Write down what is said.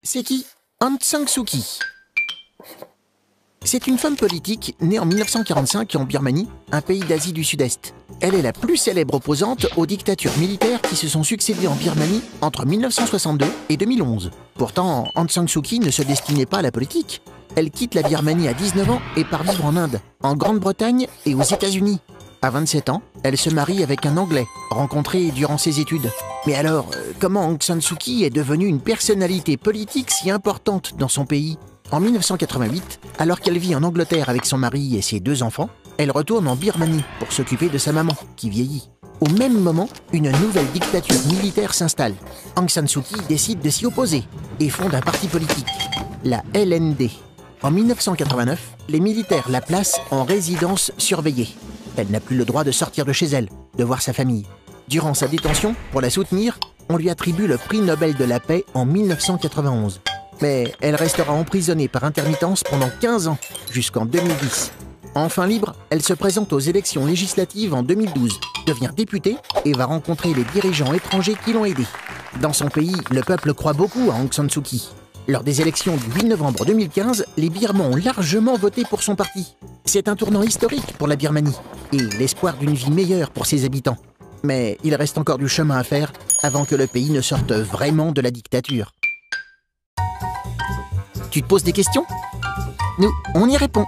C'est qui Aung San Suu Kyi. C'est une femme politique née en 1945 en Birmanie, un pays d'Asie du Sud-Est. Elle est la plus célèbre opposante aux dictatures militaires qui se sont succédées en Birmanie entre 1962 et 2011. Pourtant, Aung San Suu Kyi ne se destinait pas à la politique. Elle quitte la Birmanie à 19 ans et part vivre en Inde, en Grande-Bretagne et aux États-Unis. À 27 ans, elle se marie avec un Anglais, rencontré durant ses études. Mais alors, comment Aung San Suu Kyi est devenue une personnalité politique si importante dans son pays ? En 1988, alors qu'elle vit en Angleterre avec son mari et ses 2 enfants, elle retourne en Birmanie pour s'occuper de sa maman, qui vieillit. Au même moment, une nouvelle dictature militaire s'installe. Aung San Suu Kyi décide de s'y opposer et fonde un parti politique, la LND. En 1989, les militaires la placent en résidence surveillée. Elle n'a plus le droit de sortir de chez elle, de voir sa famille. Durant sa détention, pour la soutenir, on lui attribue le prix Nobel de la paix en 1991. Mais elle restera emprisonnée par intermittence pendant 15 ans, jusqu'en 2010. Enfin libre, elle se présente aux élections législatives en 2012, devient députée et va rencontrer les dirigeants étrangers qui l'ont aidée. Dans son pays, le peuple croit beaucoup à Aung San Suu Kyi. Lors des élections du 8 novembre 2015, les Birmans ont largement voté pour son parti. C'est un tournant historique pour la Birmanie et l'espoir d'une vie meilleure pour ses habitants. Mais il reste encore du chemin à faire avant que le pays ne sorte vraiment de la dictature. Tu te poses des questions ? Nous, on y répond.